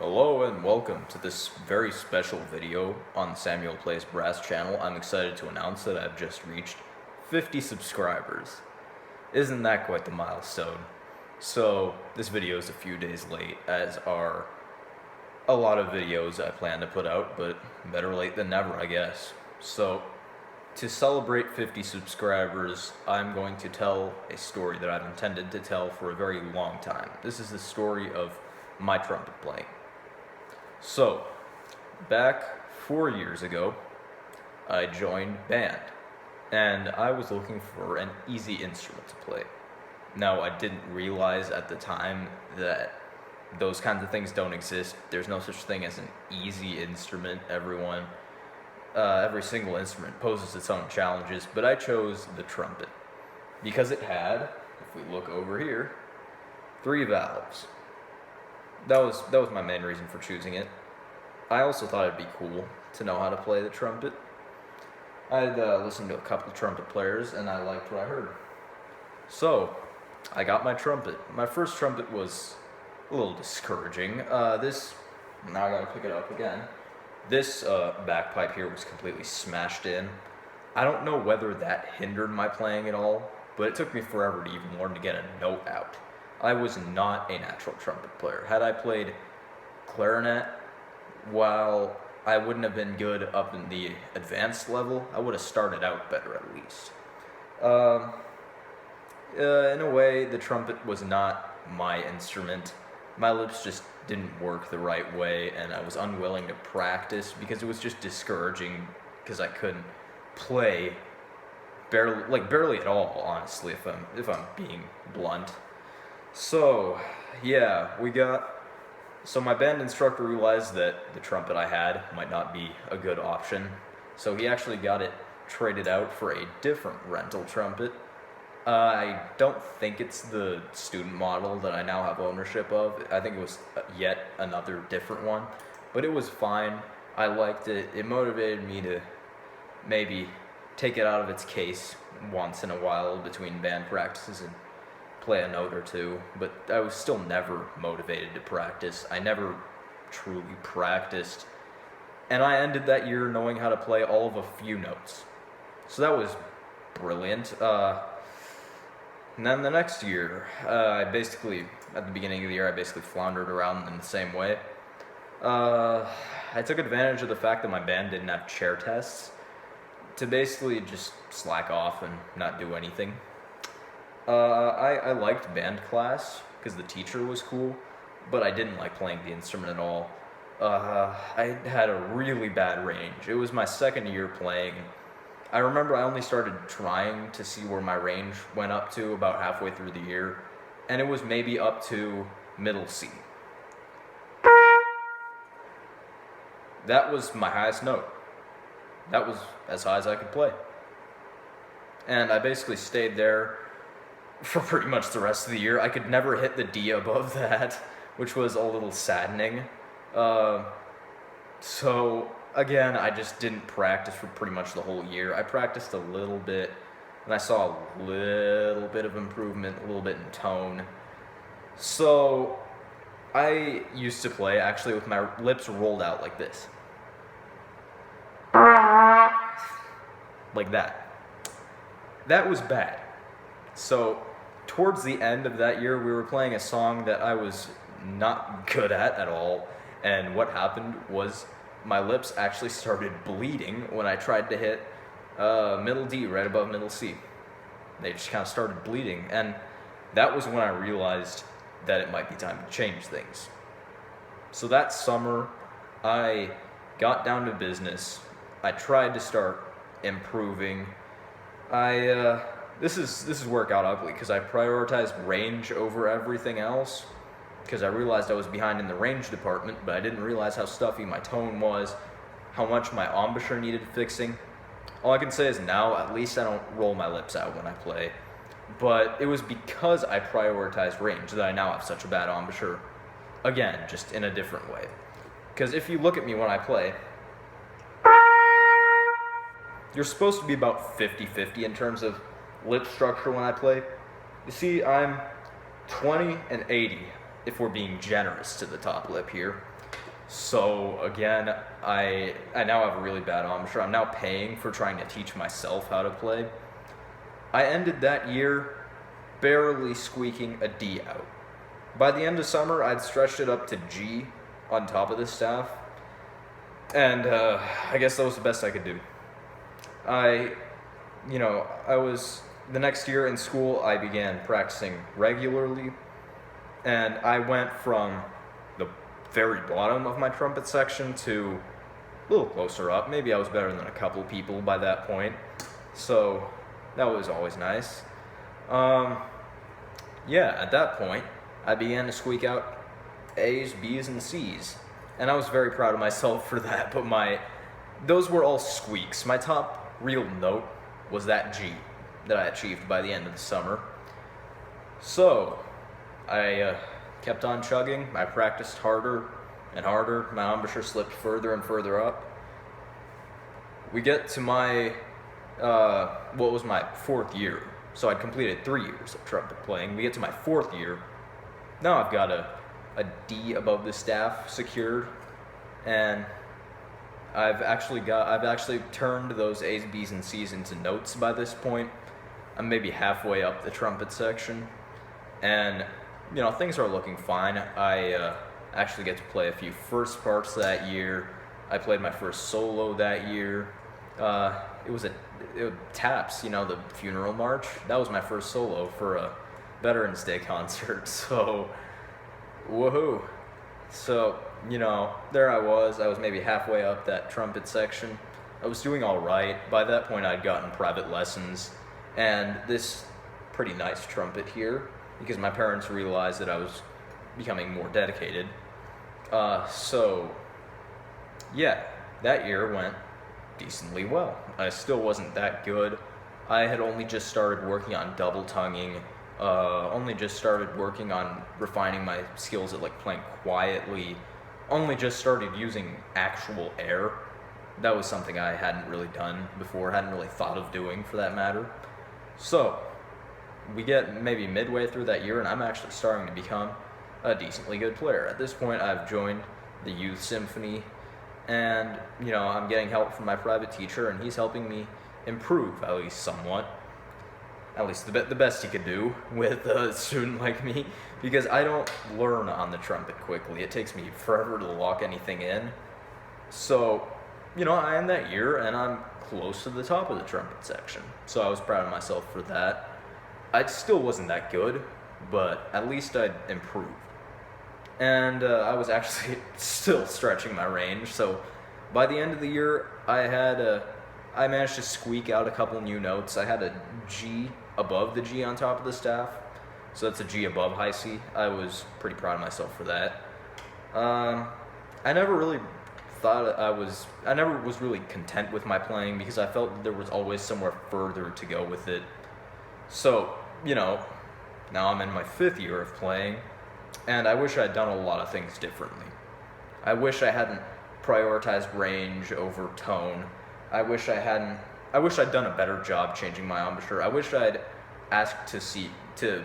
Hello and welcome to this very special video on Samuel Plays Brass channel. I'm excited to announce that I've just reached 50 subscribers. Isn't that quite the milestone? So this video is a few days late, as are a lot of videos I plan to put out, but better late than never, I guess. So to celebrate 50 subscribers, I'm going to tell a story that I've intended to tell for a very long time. This is the story of my trumpet playing. So, back 4 years ago, I joined band, and I was looking for an easy instrument to play. Now, I didn't realize at the time that those kinds of things don't exist. There's no such thing as an easy instrument. Every single instrument poses its own challenges, but I chose the trumpet because it had, if we look over here, 3 valves. That was my main reason for choosing it. I also thought it'd be cool to know how to play the trumpet. I'd listened to a couple trumpet players, and I liked what I heard. So, I got my trumpet. My first trumpet was a little discouraging. Now I gotta pick it up again. This bagpipe here was completely smashed in. I don't know whether that hindered my playing at all, but it took me forever to even learn to get a note out. I was not a natural trumpet player. Had I played clarinet, while I wouldn't have been good up in the advanced level, I would have started out better at least. In a way, the trumpet was not my instrument. My lips just didn't work the right way, and I was unwilling to practice because it was just discouraging because I couldn't play barely at all, honestly, if I'm being blunt. So, yeah, so my band instructor realized that the trumpet I had might not be a good option, so he actually got it traded out for a different rental trumpet. I don't think it's the student model that I now have ownership of. I think it was yet another different one, but it was fine. I liked it. It motivated me to maybe take it out of its case once in a while between band practices and play a note or two, but I was still never motivated to practice. I never truly practiced, and I ended that year knowing how to play all of a few notes. So that was brilliant. And then the next year, at the beginning of the year, I basically floundered around in the same way. I took advantage of the fact that my band didn't have chair tests to basically just slack off and not do anything. I liked band class because the teacher was cool, but I didn't like playing the instrument at all. I had a really bad range. It was my second year playing. I remember I only started trying to see where my range went up to about halfway through the year, and it was maybe up to middle C. That was my highest note. That was as high as I could play. And I basically stayed there for pretty much the rest of the year. I could never hit the D above that, which was a little saddening. So again, I just didn't practice for pretty much the whole year. I practiced a little bit, and I saw a little bit of improvement, a little bit in tone. So I used to play actually with my lips rolled out like this. Like that. That was bad. So towards the end of that year, we were playing a song that I was not good at all, and what happened was my lips actually started bleeding when I tried to hit middle D right above middle C. They just kind of started bleeding, and that was when I realized that it might be time to change things. So that summer, I got down to business. I tried to start improving. This is work out ugly because I prioritized range over everything else because I realized I was behind in the range department, but I didn't realize how stuffy my tone was, how much my embouchure needed fixing. All I can say is now, at least I don't roll my lips out when I play, but it was because I prioritized range that I now have such a bad embouchure. Again, just in a different way. Because if you look at me when I play, you're supposed to be about 50-50 in terms of lip structure when I play. You see, I'm 20 and 80 if we're being generous to the top lip here. So again, I now have a really bad embouchure. I'm now paying for trying to teach myself how to play. I ended that year barely squeaking a D out. By the end of summer, I'd stretched it up to G on top of the staff, and I guess that was the best I could do. I was the next year in school. I began practicing regularly, and I went from the very bottom of my trumpet section to a little closer up. Maybe I was better than a couple people by that point, so that was always nice. At that point, I began to squeak out A's, B's, and C's, and I was very proud of myself for that. But those were all squeaks. My top real note was that G that I achieved by the end of the summer. So I kept on chugging. I practiced harder and harder. My embouchure slipped further and further up. We get to my what was my 4th year. So I'd completed 3 years of trumpet playing. We get to my 4th year. Now I've got a D above the staff secured, and I've actually turned those A's, B's, and C's into notes by this point. I'm maybe halfway up the trumpet section, and things are looking fine. I actually get to play a few first parts that year. I played my first solo that year. It was Taps, the funeral march. That was my first solo for a Veterans Day concert. So, woohoo! So, there I was maybe halfway up that trumpet section. I was doing all right. By that point, I'd gotten private lessons and this pretty nice trumpet here, because my parents realized that I was becoming more dedicated. That year went decently well. I still wasn't that good. I had only just started working on double tonguing, only just started working on refining my skills at playing quietly, only just started using actual air. That was something I hadn't really done before, hadn't really thought of doing for that matter. So, we get maybe midway through that year and I'm actually starting to become a decently good player. At this point, I've joined the youth symphony, and I'm getting help from my private teacher, and he's helping me improve, at least somewhat. At least the best he could do with a student like me, because I don't learn on the trumpet quickly. It takes me forever to lock anything in. So, I end that year and I'm close to the top of the trumpet section. So I was proud of myself for that. I still wasn't that good, but at least I'd improved. And I was actually still stretching my range. So by the end of the year, I managed to squeak out a couple new notes. I had a G above the G on top of the staff, so that's a G above high C. I was pretty proud of myself for that. I never was really content with my playing, because I felt that there was always somewhere further to go with it. So, now I'm in my 5th year of playing, and I wish I'd done a lot of things differently. I wish I hadn't prioritized range over tone. I wish I'd done a better job changing my embouchure. I wish I'd asked to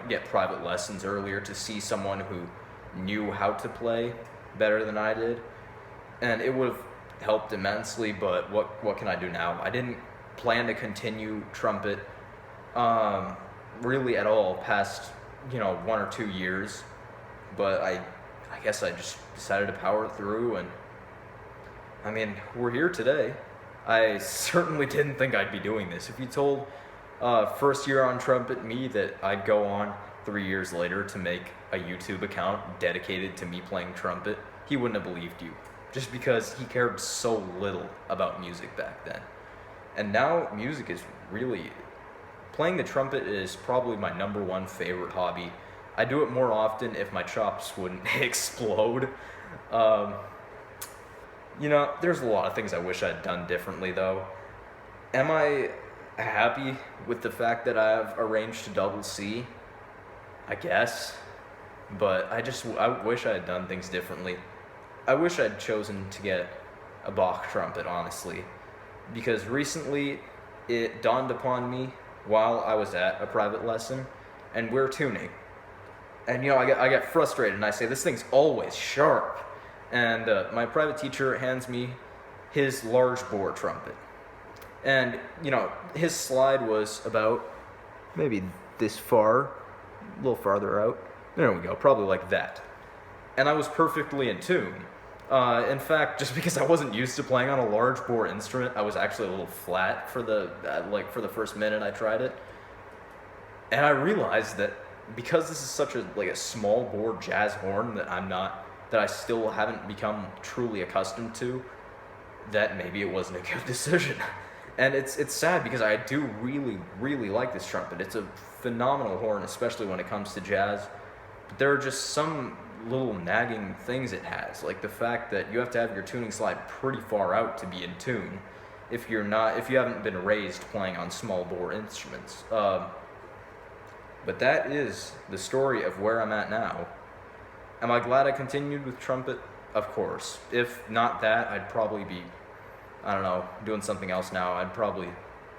get private lessons earlier, to see someone who knew how to play better than I did. And it would have helped immensely, but what can I do now? I didn't plan to continue trumpet really at all past 1 or 2 years, but I guess I just decided to power through, and we're here today. I certainly didn't think I'd be doing this. If you told first year on trumpet me that I'd go on 3 years later to make a YouTube account dedicated to me playing trumpet, he wouldn't have believed you, just because he cared so little about music back then. And now music is really... Playing the trumpet is probably my #1 favorite hobby. I do it more often if my chops wouldn't explode. There's a lot of things I wish I'd done differently, though. Am I happy with the fact that I have a range to double C? I guess. But I wish I had done things differently. I wish I'd chosen to get a Bach trumpet, honestly. Because recently, it dawned upon me while I was at a private lesson, and we're tuning. And I get frustrated, and I say, this thing's always sharp. and my private teacher hands me his large bore trumpet. And, his slide was about maybe this far, a little farther out. There we go, probably like that. And I was perfectly in tune. In fact, just because I wasn't used to playing on a large bore instrument, I was actually a little flat for the first minute I tried it. And I realized that because this is such a small bore jazz horn that I still haven't become truly accustomed to, that maybe it wasn't a good decision. And it's sad because I do really, really like this trumpet. It's a phenomenal horn, especially when it comes to jazz. But there are just some little nagging things it has, like the fact that you have to have your tuning slide pretty far out to be in tune if you haven't been raised playing on small bore instruments. But that is the story of where I'm at now. Am I glad I continued with trumpet? Of course. If not that, I'd probably be, doing something else now. I'd probably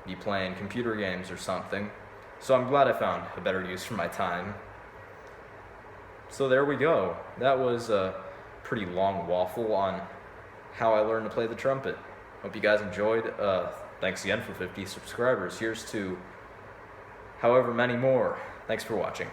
be playing computer games or something. So I'm glad I found a better use for my time. So there we go. That was a pretty long waffle on how I learned to play the trumpet. Hope you guys enjoyed. Thanks again for 50 subscribers. Here's to however many more. Thanks for watching.